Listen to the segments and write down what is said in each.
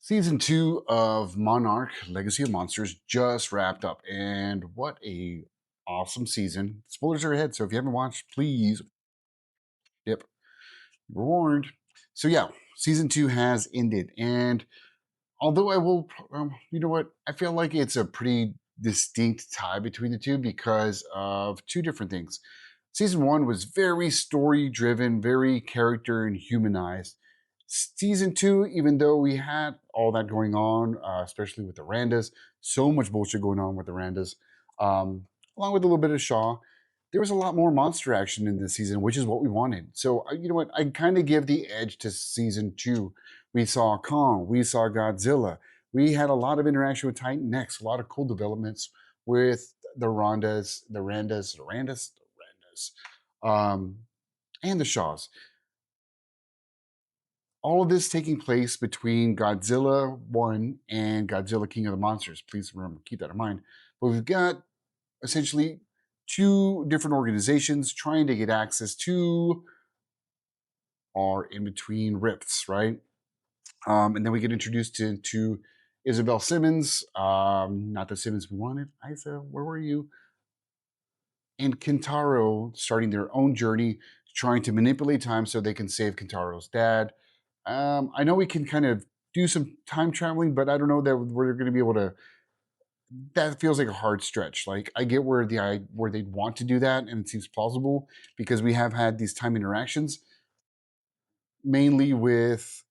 Season 2 of Monarch Legacy of Monsters just wrapped up, and what a awesome season. Spoilers are ahead, so if you haven't watched, please, yep, you're warned. So yeah, season 2 has ended, and although I will, you know what, I feel like it's a pretty distinct tie between the two because of two different things. Season 1 was very story driven, very character and humanized. Season 2, even though we had all that going on, especially with the Randas, so much bullshit going on with the Randas, along with a little bit of Shaw, there was a lot more monster action in this season, which is what we wanted. So, you know what? I kind of give the edge to season 2. We saw Kong, we saw Godzilla, we had a lot of interaction with Titan X, a lot of cool developments with the Randas, and the Shaws. All of this taking place between Godzilla 1 and Godzilla King of the Monsters. Please remember, keep that in mind. But we've got essentially two different organizations trying to get access to our in between rifts, right? And then we get introduced to Isabel Simmons, not the Simmons we wanted. Isa, where were you? And Kentaro starting their own journey, trying to manipulate time so they can save Kentaro's dad. I know we can kind of do some time traveling, but I don't know that we're going to be able to. That feels like a hard stretch. Like I get where they'd want to do that, and it seems plausible because we have had these time interactions, mainly with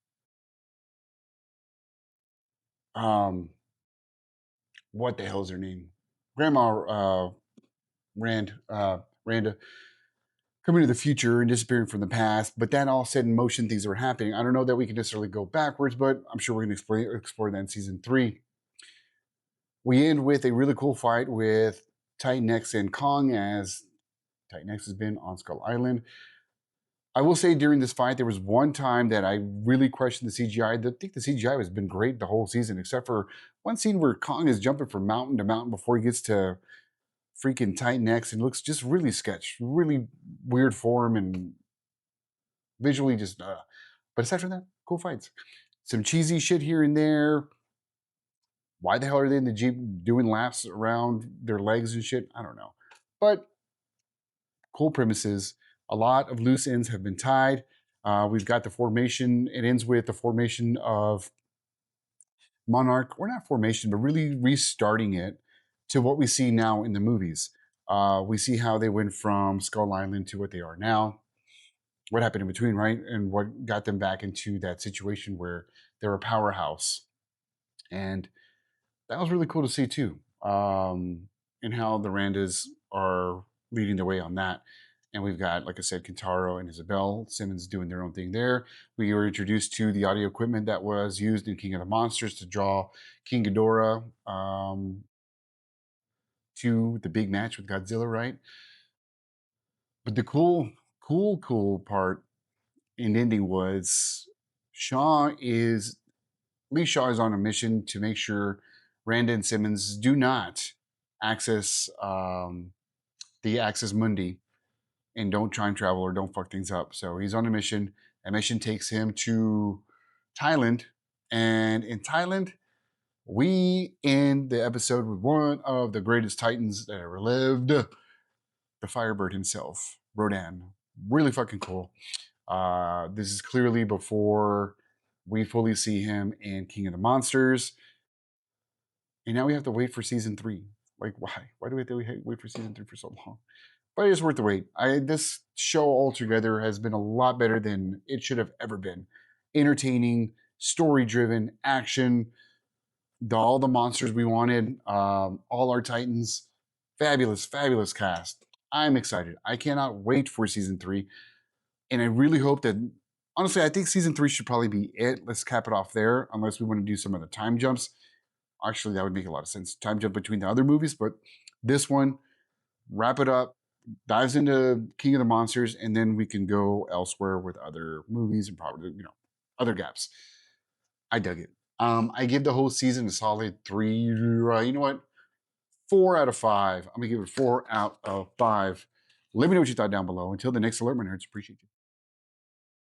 um, what the hell's her name, Grandma Randa coming to the future and disappearing from the past, but that all set in motion things that were happening. I don't know that we can necessarily go backwards, but I'm sure we're going to explore that in season 3. We end with a really cool fight with Titan X and Kong, as Titan X has been on Skull Island. I will say during this fight, there was one time that I really questioned the CGI. I think the CGI has been great the whole season, except for one scene where Kong is jumping from mountain to mountain before he gets to freaking Titan X, and looks just really sketch, really weird form, and visually just. But aside from that, cool fights. Some cheesy shit here and there. Why the hell are they in the Jeep doing laps around their legs and shit? I don't know. But cool premises. A lot of loose ends have been tied. We've got the formation. It ends with the formation of Monarch, or not formation, but really restarting it to what we see now in the movies. We see how they went from Skull Island to what they are now. What happened in between, right? And what got them back into that situation where they're a powerhouse. And that was really cool to see too. And how the Randas are leading the way on that. And we've got, like I said, Kentaro and Isabel Simmons doing their own thing there. We were introduced to the audio equipment that was used in King of the Monsters to draw King Ghidorah to the big match with Godzilla, right? But the cool part in ending was Shaw is Lee Shaw is on a mission to make sure Randa and Simmons do not access the Axis Mundi and don't time travel or don't fuck things up. So he's on a mission. That mission takes him to Thailand. And in Thailand, we end the episode with one of the greatest Titans that ever lived, the Firebird himself, Rodan. Really fucking cool. This is clearly before we fully see him in King of the Monsters. And now we have to wait for season 3. Like, why? Why do we have to wait for season 3 for so long? But it's worth the wait. This show altogether has been a lot better than it should have ever been. Entertaining, story-driven, action, all the monsters we wanted, all our Titans. Fabulous, fabulous cast. I'm excited. I cannot wait for season 3. And I really hope that, honestly, I think season 3 should probably be it. Let's cap it off there, unless we want to do some other time jumps. Actually, that would make a lot of sense. Time jump between the other movies, but this one, wrap it up, dives into King of the Monsters, and then we can go elsewhere with other movies and probably, other gaps. I dug it. I give the whole season a solid 3. You know what? 4 out of 5. I'm gonna give it 4 out of 5. Let me know what you thought down below. Until the next alert, my nerds, appreciate you.